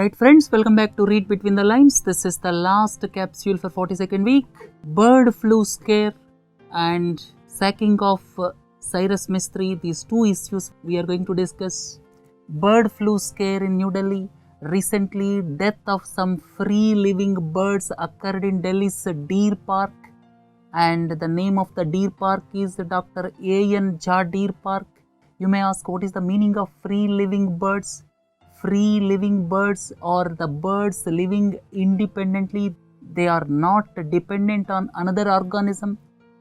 Alright friends, welcome back to Read Between the Lines. This is the last capsule for 42nd week. Bird flu scare and sacking of Cyrus Mistry. These two issues we are going to discuss. Bird flu scare in New Delhi. Recently, death of some free living birds occurred in Delhi's Deer Park. And the name of the Deer Park is Dr. Avian Deer Park. You may ask, what is the meaning of free living birds? Free living birds or the birds living independently. They are not dependent on another organism.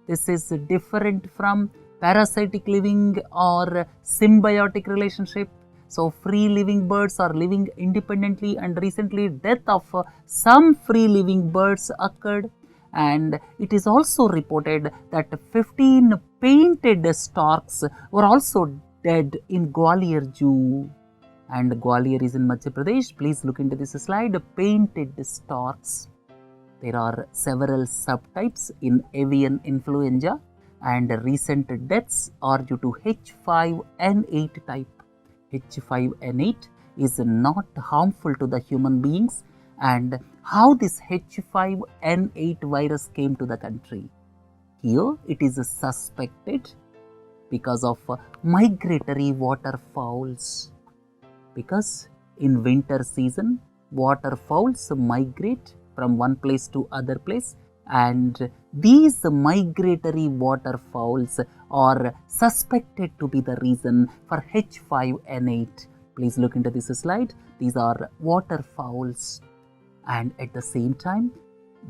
This is different from parasitic living or symbiotic relationship. So free living birds are living independently, and recently death of some free living birds occurred. And it is also reported that 15 painted storks were also dead in Gwalior Zoo. And Gwalior is in Madhya Pradesh. Please look into this slide. Painted storks. There are several subtypes in avian influenza, and recent deaths are due to H5N8 type. H5N8 is not harmful to the human beings. And how this H5N8 virus came to the country? Here it is suspected because of migratory waterfowls. Because in winter season, waterfowls migrate from one place to other place, and these migratory waterfowls are suspected to be the reason for H5N8. Please look into this slide. These are waterfowls, and at the same time,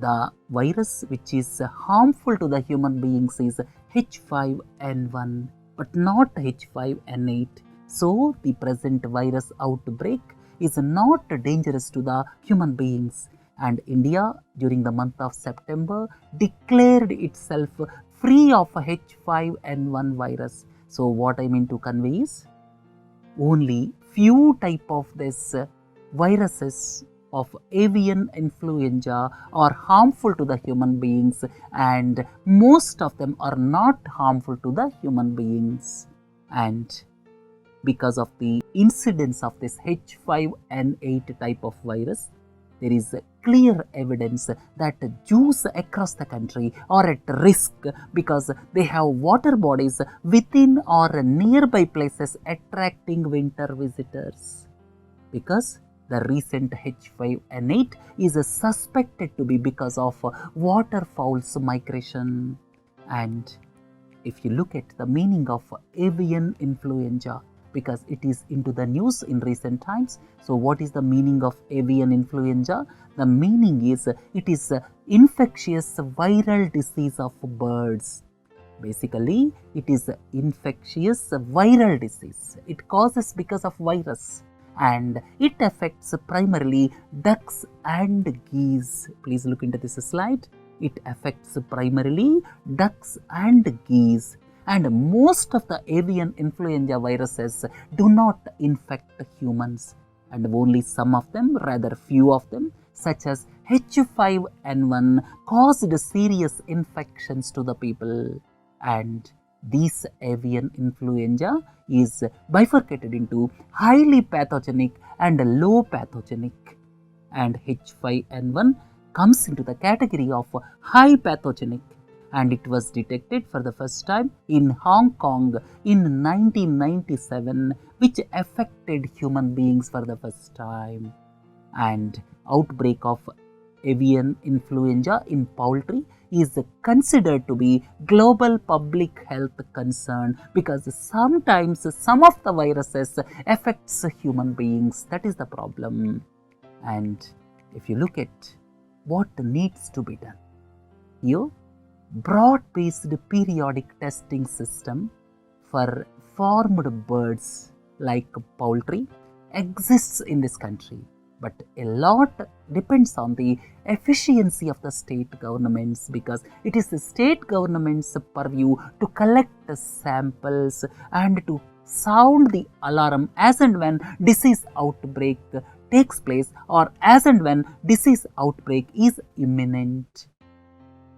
the virus which is harmful to the human beings is H5N1, but not H5N8. So, the present virus outbreak is not dangerous to the human beings, and India during the month of September declared itself free of H5N1 virus. So, what I mean to convey is only few type of this viruses of avian influenza are harmful to the human beings, and most of them are not harmful to the human beings. And because of the incidence of this H5N8 type of virus, there is clear evidence that Jews across the country are at risk because they have water bodies within or nearby places attracting winter visitors. Because the recent H5N8 is suspected to be because of waterfowls migration. And if you look at the meaning of avian influenza, because it is into the news in recent times. So what is the meaning of avian influenza? The meaning is it is infectious viral disease of birds. Basically, it is infectious viral disease. It causes because of virus, and it affects primarily ducks and geese. Please look into this slide. It affects primarily ducks and geese. And most of the avian influenza viruses do not infect humans, and only some of them, rather few of them, such as H5N1, caused serious infections to the people. And this avian influenza is bifurcated into highly pathogenic and low pathogenic, and H5N1 comes into the category of high pathogenic, and it was detected for the first time in Hong Kong in 1997, which affected human beings for the first time. And outbreak of avian influenza in poultry is considered to be global public health concern, because sometimes some of the viruses affects human beings. That is the problem. And if you look at what needs to be done here, broad-based periodic testing system for farmed birds like poultry exists in this country, but a lot depends on the efficiency of the state governments, because it is the state government's purview to collect the samples and to sound the alarm as and when disease outbreak takes place, or as and when disease outbreak is imminent.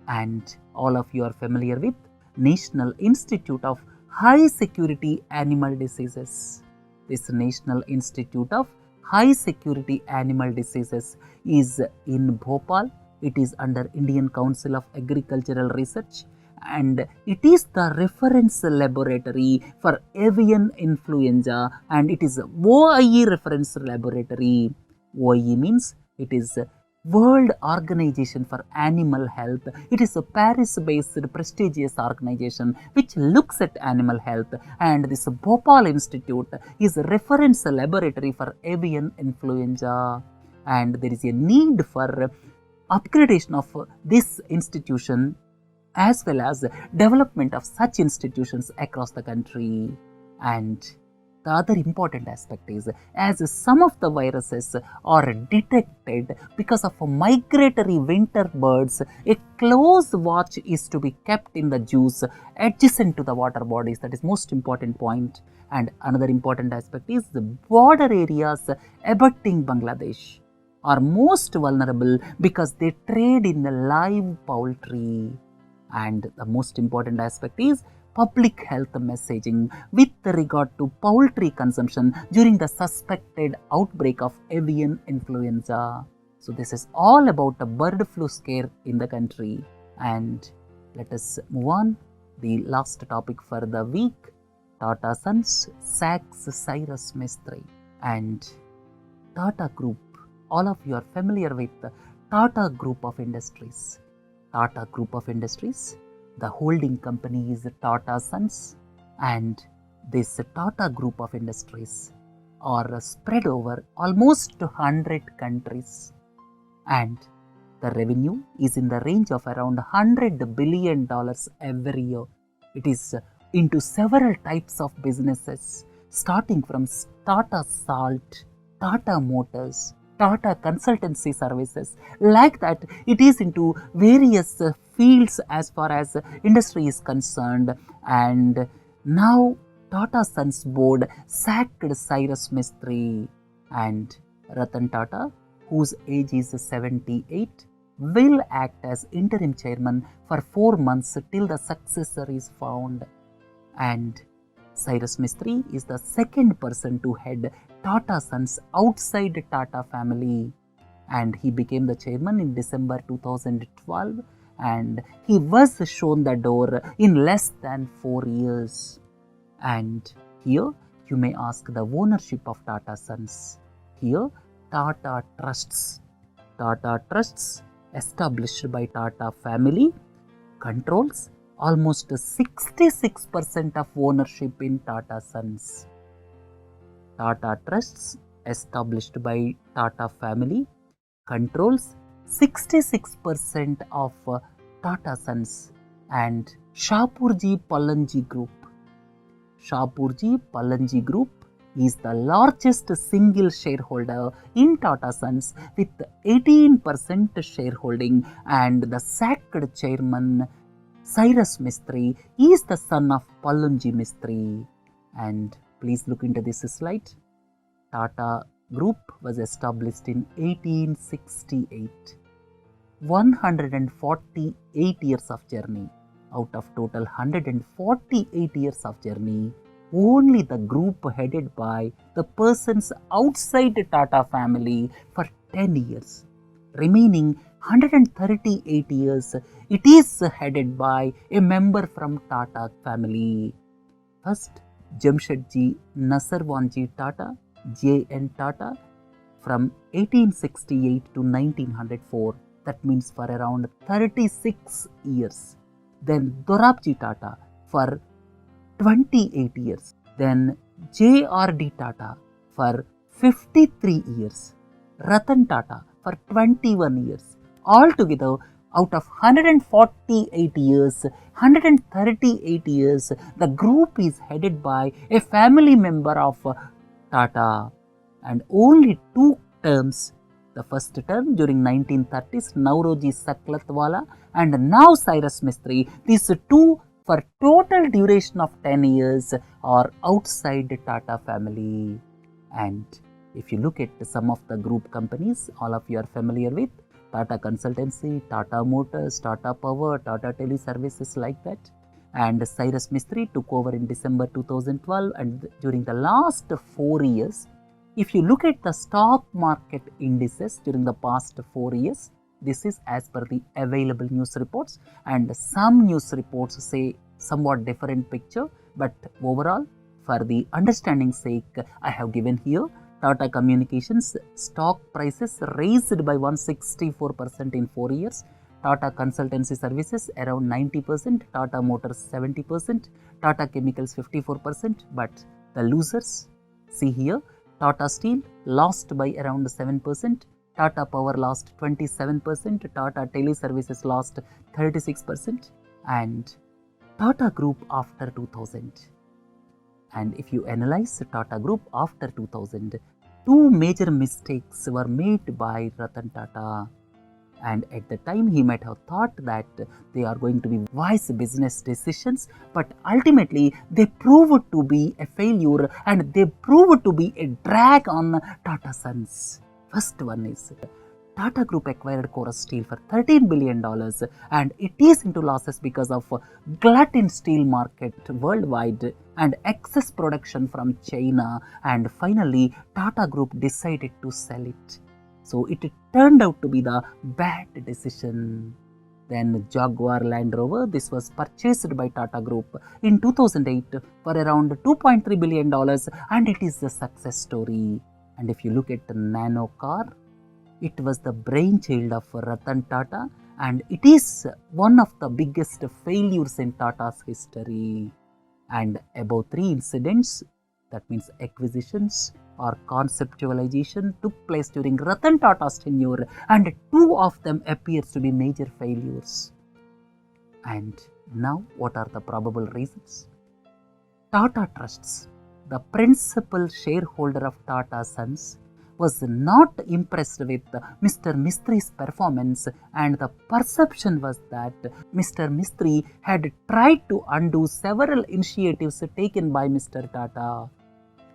And all of you are familiar with National Institute of High Security Animal Diseases. This National Institute of high security animal diseases is in Bhopal. It is under Indian Council of Agricultural Research, and it is the reference laboratory for avian influenza, and it is a OIE reference laboratory. OIE means it is World Organization for Animal Health. It is a Paris-based prestigious organization which looks at animal health, and this Bhopal Institute is a reference laboratory for avian influenza, and there is a need for upgradation of this institution as well as development of such institutions across the country. And the other important aspect is, as some of the viruses are detected because of migratory winter birds, a close watch is to be kept in the juice adjacent to the water bodies. That is most important point. And another important aspect is the border areas abutting Bangladesh are most vulnerable because they trade in the live poultry. And the most important aspect is public health messaging with regard to poultry consumption during the suspected outbreak of avian influenza. So this is all about the bird flu scare in the country. And let us move on. The last topic for the week, Tata Sons sacks Cyrus Mistry. And Tata Group, all of you are familiar with the Tata Group of Industries. Tata Group of Industries, the holding company is Tata Sons, and this Tata Group of Industries are spread over almost 100 countries, and the revenue is in the range of around $100 billion every year. It is into several types of businesses, starting from Tata Salt, Tata Motors, Tata Consultancy Services. Like that, it is into various fields as far as industry is concerned. And now Tata Sons board sacked Cyrus Mistry, and Ratan Tata, whose age is 78, will act as interim chairman for 4 months till the successor is found. And Cyrus Mistry is the second person to head Tata Sons outside Tata family, and he became the chairman in December 2012, and he was shown the door in less than 4 years. And here you may ask the ownership of Tata Sons. Here Tata Trusts. Tata Trusts, established by Tata family, controls almost 66% of ownership in Tata Sons. Tata Trusts, established by Tata family, controls 66% of Tata Sons. And Shapurji Pallanji Group. Shapurji Pallanji Group is the largest single shareholder in Tata Sons with 18% shareholding, and the sacked chairman Cyrus Mistry is the son of Pallanji Mistry. And please look into this slide. Tata Group was established in 1868. 148 years of journey. Out of total 148 years of journey, only the group headed by the persons outside the Tata family for 10 years. Remaining 138 years, it is headed by a member from Tata family. First, Jamshedji Nasarwanji Tata, J.N. Tata, from 1868 to 1904. That means for around 36 years. Then Dorabji Tata for 28 years. Then J.R.D. Tata for 53 years. Ratan Tata for 21 years. Altogether, out of 148 years, 138 years, the group is headed by a family member of Tata, and only 2 terms. The first term during 1930s, Nauroji Saklatwala, and now Cyrus Mistry. These 2 for total duration of 10 years are outside the Tata family. And if you look at some of the group companies, all of you are familiar with Tata Consultancy, Tata Motors, Tata Power, Tata Teleservices, like that. And Cyrus Mistry took over in December 2012, and during the last 4 years, If you look at the stock market indices during the past 4 years, this is as per the available news reports, and some news reports say somewhat different picture, but overall, for the understanding sake, I have given here Tata Communications stock prices raised by 164% in 4 years, Tata Consultancy Services around 90%, Tata Motors 70%, Tata Chemicals 54%, but the losers, see here, Tata Steel lost by around 7%, Tata Power lost 27%, Tata Teleservices lost 36%, and Tata Group after 2000. And if you analyze Tata Group after 2000, two major mistakes were made by Ratan Tata. And at the time, he might have thought that they are going to be wise business decisions, but ultimately they proved to be a failure and they proved to be a drag on Tata Sons. First one is Tata Group acquired Chorus Steel for $13 billion and it is into losses because of glut in steel market worldwide and excess production from China, and finally Tata Group decided to sell it. So it turned out to be the bad decision. Then Jaguar Land Rover, this was purchased by Tata Group in 2008 for around $2.3 billion and it is a success story. And if you look at the Nano car, it was the brainchild of Ratan Tata and it is one of the biggest failures in Tata's history. And above 3 incidents, that means acquisitions or conceptualization, took place during Ratan Tata's tenure and 2 of them appears to be major failures. And now what are the probable reasons? Tata Trusts, the principal shareholder of Tata Sons, was not impressed with Mr. Mistri's performance and the perception was that Mr. Mistry had tried to undo several initiatives taken by Mr. Tata.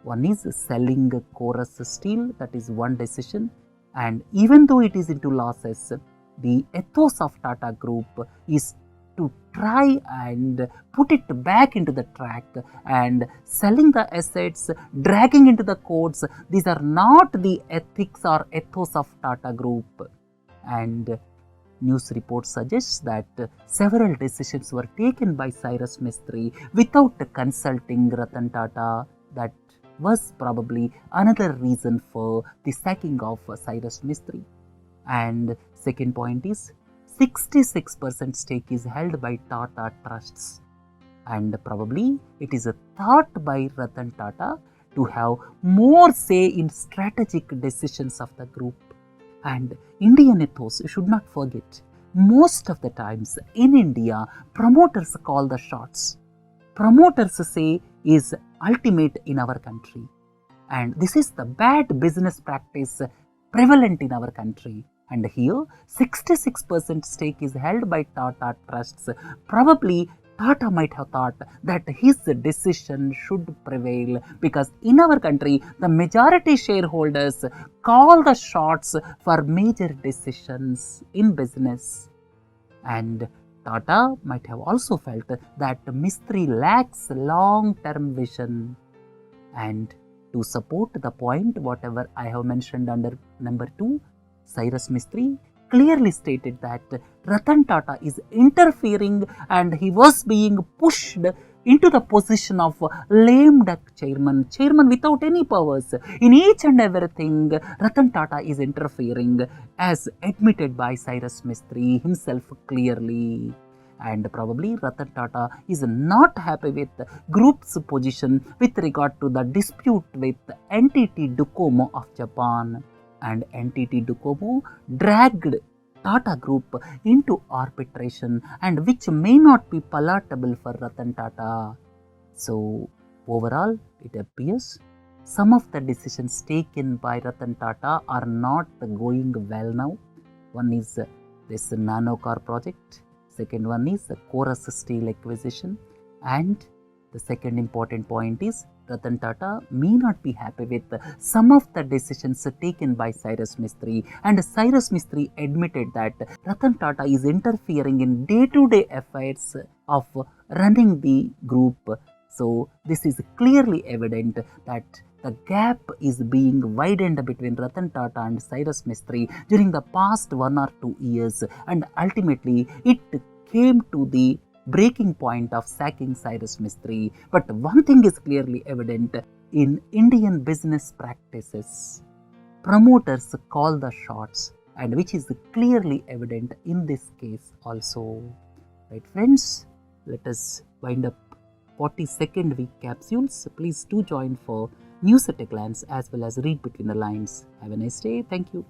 One is selling Chorus Steel, that is one decision, and even though it is into losses, the ethos of Tata Group is to try and put it back into the track, and selling the assets, dragging into the courts, these are not the ethics or ethos of Tata Group. And news report suggests that several decisions were taken by Cyrus Mistry without consulting Ratan Tata. That was probably another reason for the sacking of Cyrus Mistry. And second point is 66% stake is held by Tata Trusts, and probably it is a thought by Ratan Tata to have more say in strategic decisions of the group. And Indian ethos, you should not forget, most of the times in India, promoters call the shots. Promoters say is ultimate in our country, and this is the bad business practice prevalent in our country. And here 66% stake is held by Tata Trusts. Probably Tata might have thought that his decision should prevail because in our country the majority shareholders call the shots for major decisions in business. And Tata might have also felt that Mistry lacks long-term vision. And to support the point, whatever I have mentioned under number 2, Cyrus Mistry clearly stated that Ratan Tata is interfering and he was being pushed into the position of lame duck chairman without any powers. In each and everything, Ratan Tata is interfering, as admitted by Cyrus Mistry himself clearly. And probably Ratan Tata is not happy with group's position with regard to the dispute with NTT Docomo of Japan. And NTT Docomo dragged Tata Group into arbitration, and which may not be palatable for Ratan Tata. So overall, it appears some of the decisions taken by Ratan Tata are not going well now. One is this nano car project, second one is the Chorus Steel acquisition, and the second important point is Ratan Tata may not be happy with some of the decisions taken by Cyrus Mistry, and Cyrus Mistry admitted that Ratan Tata is interfering in day-to-day affairs of running the group. So this is clearly evident that the gap is being widened between Ratan Tata and Cyrus Mistry during the past 1 or 2 years, and ultimately it came to the breaking point of sacking Cyrus Mistry. But one thing is clearly evident in Indian business practices: promoters call the shots, and which is clearly evident in this case also. Right, friends, let us wind up 42nd week capsules. Please do join for news at a glance as well as read between the lines. Have a nice day. Thank you.